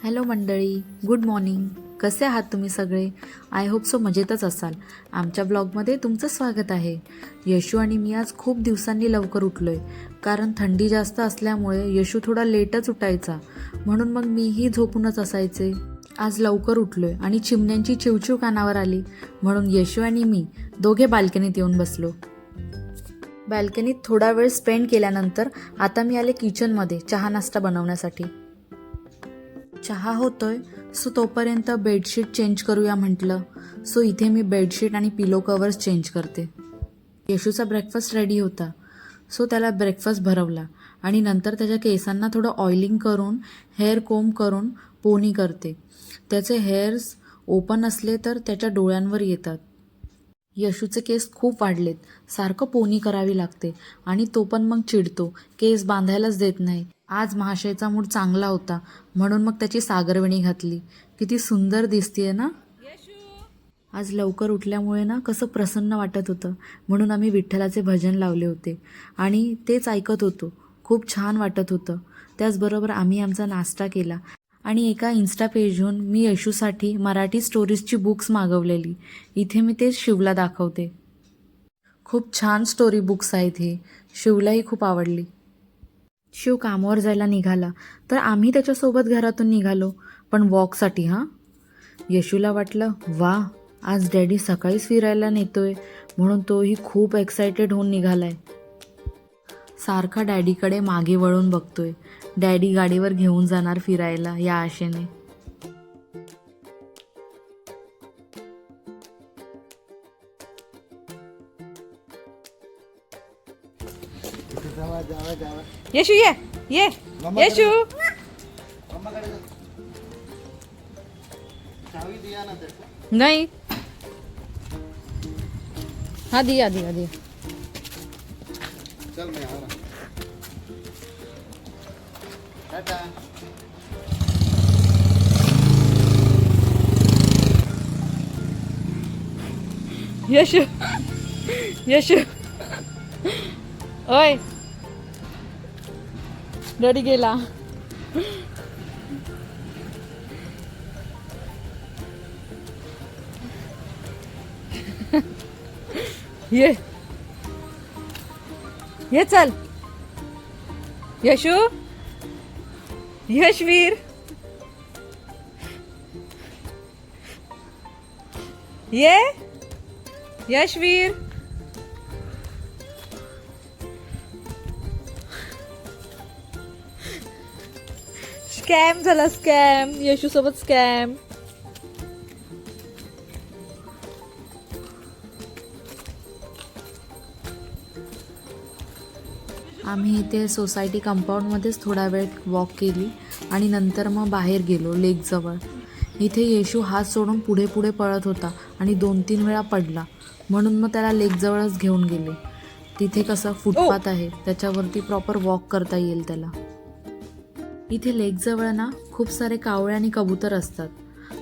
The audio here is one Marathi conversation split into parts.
हॅलो मंडळी, गुड मॉर्निंग. कसे आहात तुम्ही सगळे? आय होप सो मजेतच असाल. आमच्या ब्लॉगमध्ये तुमचं स्वागत आहे. यशू आणि मी आज खूप दिवसांनी लवकर उठलोय, कारण थंडी जास्त असल्यामुळे यशू थोडा लेटच उठायचा, म्हणून मग मीही झोपूनच असायचे. आज लवकर उठलोय आणि चिमण्यांची चिवचिव कानावर आली, म्हणून यशू आणि मी दोघे बाल्कनीत येऊन बसलो. बाल्कनीत थोडा वेळ स्पेंड केल्यानंतर आता मी आले किचनमध्ये चहा नाश्ता बनवण्यासाठी. चहा होतोय, सो तोपर्यंत बेडशीट चेंज करूया म्हटलं. सो इथे मी बेडशीट आणि पिलो कवर्स चेंज करते. येशूचा ब्रेकफास्ट रेडी होता, सो त्याला ब्रेकफास्ट भरवला आणि नंतर त्याच्या केसांना थोडं ऑइलिंग करून हेअर कोंब करून पोनी करते. त्याचे हेअर्स ओपन असले तर त्याच्या डोळ्यांवर येतात. यशूचे केस खूप वाढलेत, सारखं पोनी करावी लागते आणि तो पण मग चिडतो, केस बांधायलाच देत नाही. आज महाशयचा मूड चांगला होता, म्हणून मग त्याची सागरवेणी घातली. किती सुंदर दिसतीये ना. आज लवकर उठल्यामुळे ना कसं प्रसन्न वाटत होतं, म्हणून आम्ही विठ्ठलाचे भजन लावले होते आणि तेच ऐकत होतो. खूप छान वाटत होतं. त्याचबरोबर आम्ही आमचा नाश्ता केला आणि एका इन्स्टा पेजहून मी यशूसाठी मराठी स्टोरीजची बुक्स मागवलेली. इथे मी तेच शिवला दाखवते. खूप छान स्टोरी बुक्स आहेत हे. शिवलाही खूप आवडली. शिव कामावर जायला निघाला तर आम्ही त्याच्यासोबत घरातून निघालो, पण वॉकसाठी. यशूला वाटलं वा, आज डॅडी सकाळीच फिरायला नेतोय, म्हणून तोही खूप एक्सायटेड होऊन निघालाय. सारखा डॅडीकडे मागे वळून बघतोय. डॅडी गाडीवर घेऊन जाणार फिरायला या आशेने. यशू ये ये यशू नहीं हाँ दिया दिया दिया चल मैं आ रहा टाटा. यशू यशू ओय डॅडी गेला. ये ये चल यशू यशवीर ये यशवीर स्कॅम झाला. स्कॅम यशू सोबत स्कॅम. आम्ही इथे सोसायटी कंपाऊंडमध्येच थोडा वेळ वॉक केली आणि नंतर मग बाहेर गेलो लेकजवळ. इथे येशू हात सोडून पुढे पुढे पळत होता आणि 2-3 वेळा पडला, म्हणून मग त्याला लेकजवळच घेऊन गेले. तिथे कसं फुटपाथ आहे, त्याच्यावरती प्रॉपर वॉक करता येईल त्याला. इथे लेकजवळ ना खूप सारे कावळे आणि कबूतर असतात,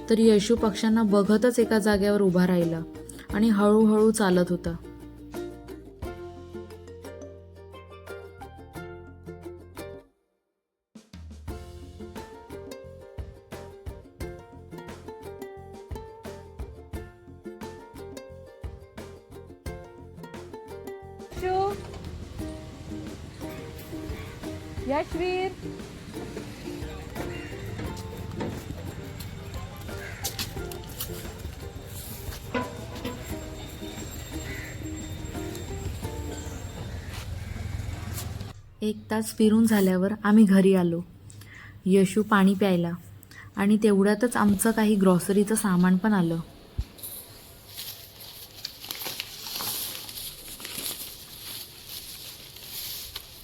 तर येशू पक्ष्यांना बघतच एका जागेवर उभा राहिला आणि हळूहळू चालत होता. यशवीर एक तास फिरून झाल्यावर आम्ही घरी आलो. यशू पाणी प्यायला आणि तेवढ्यातच आमचं काही ग्रॉसरीचं सामान पण आलं.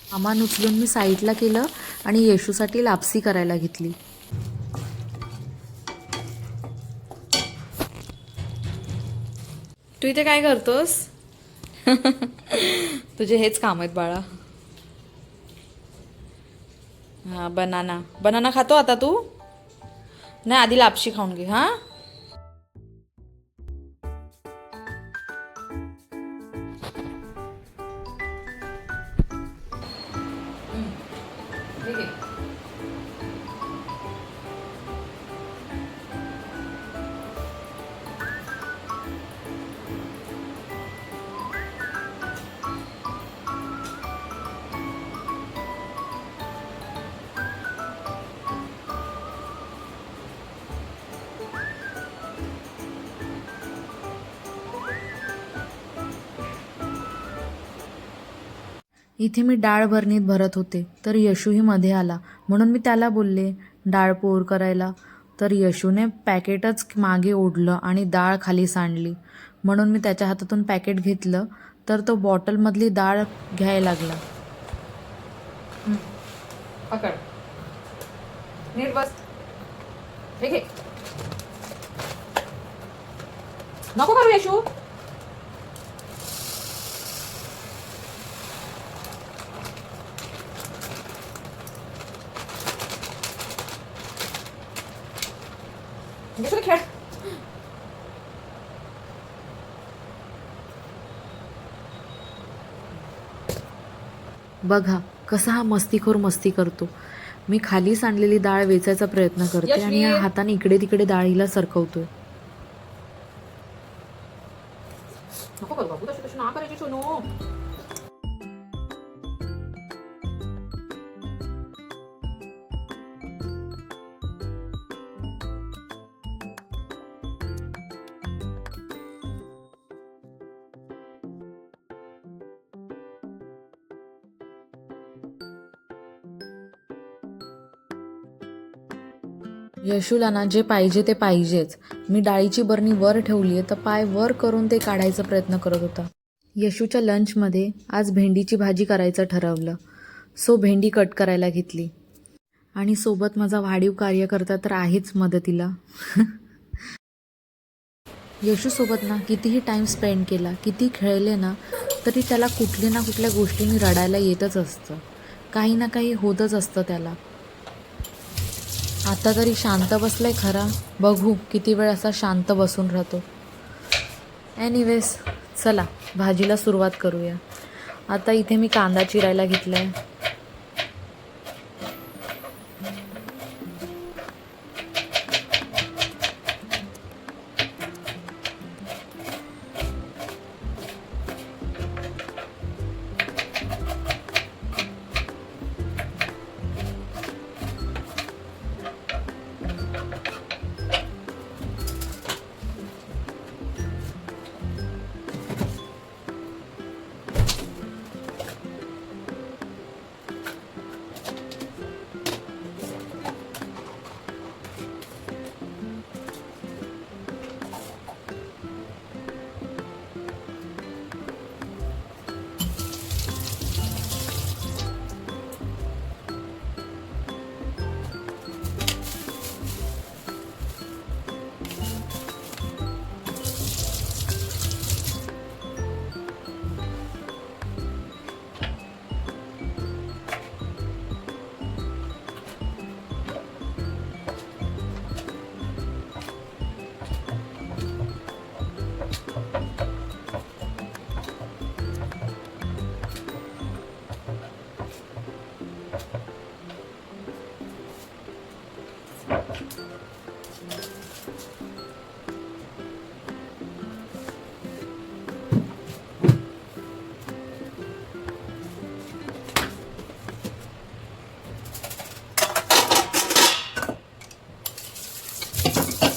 सामान उचलून मी साईडला केलं आणि येशूसाठी लापसी करायला घेतली. तू इथे काय करतोस? तुझे हेच काम आहेत बाळा. हा बनाना बनाना खातो आता तू? नाही, आधी लापशी खाऊन घे. हा इथे मी डाळ भरणीत भरत होते तर यशूही मध्ये आला, म्हणून मी त्याला बोलले डाळ पोर करायला. तर यशूने पॅकेटच मागे ओढलं आणि डाळ खाली सांडली. म्हणून मी त्याच्या हातातून पॅकेट घेतलं तर तो बॉटलमधली डाळ घ्यायला लागला. पकड, नीट बस, हे घे. नको करू यशू. खेळ. बघा कसा हा मस्तीखोर मस्ती करतो. मी खाली सांडलेली डाळ वेचायचा प्रयत्न करते आणि या हाताने इकडे तिकडे डाळीला सरकवतोय. नको करू बाबू, तशी तशी ना करायची सोनू. यशूला ना जे पाहिजे ते पाहिजेच. मी डाळीची बरणी वर ठेवली आहे तर पाय वर करून ते काढायचा प्रयत्न करत होता. यशूच्या लंचमध्ये आज भेंडीची भाजी करायचं ठरवलं. सो भेंडी कट करायला घेतली आणि सोबत माझा वाढीव कार्यकर्ता तर आहेच मदतीला. यशूसोबत ना कितीही टाईम स्पेंड केला, किती खेळले ना तरी त्याला कुठल्या ना कुठल्या गोष्टींनी रडायला येतच असतं. काही ना काही होतच असतं त्याला. आता तरी शांत बसलाय खरा, बघू किती वेळ असा शांत बसून राहतो. एनिवेज चला भाजीला सुरुवात करूया. आता इथे मी कांदा चिरायला घेतलाय.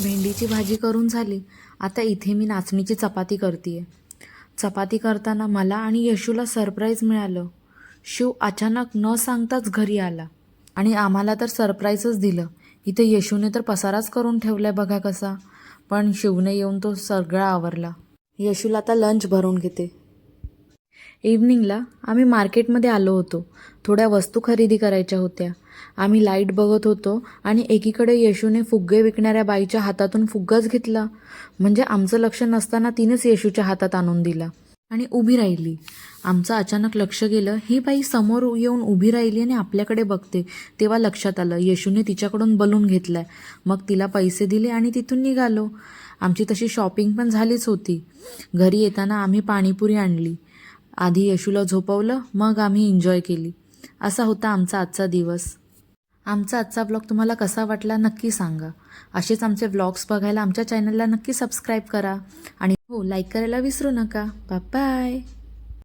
भेंडीची भाजी करून झाली. आता इथे मी नाचणीची चपाती करते. चपाती करताना मला आणि यशूला सरप्राईज मिळालं. शिव अचानक न सांगताच घरी आला आणि आम्हाला तर सरप्राईजच दिलं. इथे यशूने तर पसाराच करून ठेवलाय बघा कसा, पण शिवने येऊन तो सगळा आवरला. यशूला आता लंच भरून घेते. इव्हनिंगला आम्ही मार्केटमध्ये आलो होतो. थोड्या वस्तू खरेदी करायच्या होत्या. आम्ही लाईट बघत होतो आणि एकीकडे यशूने फुगे विकणाऱ्या बाईच्या हातातून फुग्गाच घेतला. म्हणजे आमचं लक्ष नसताना तिनेच यशूच्या हातात आणून दिला आणि उभी राहिली. आमचं अचानक लक्ष गेलं, ही बाई समोर येऊन उभी राहिली आणि आपल्याकडे बघते. तेव्हा लक्षात आलं यशूने तिच्याकडून बलून घेतलाय. मग तिला पैसे दिले आणि तिथून निघालो. आमची तशी शॉपिंग पण झालीच होती. घरी येताना आम्ही पाणीपुरी आणली. आधी यशूला झोपवलं, मग आम्ही एन्जॉय केली. असा होता आमचा आजचा दिवस. आमचा आजचा व्लॉग तुम्हाला कसा वाटला नक्की सांगा. असेच आमचे व्लॉग्स बघायला आमच्या चॅनलला नक्की सबस्क्राईब करा आणि हो लाईक करायला विसरू नका. Bye bye.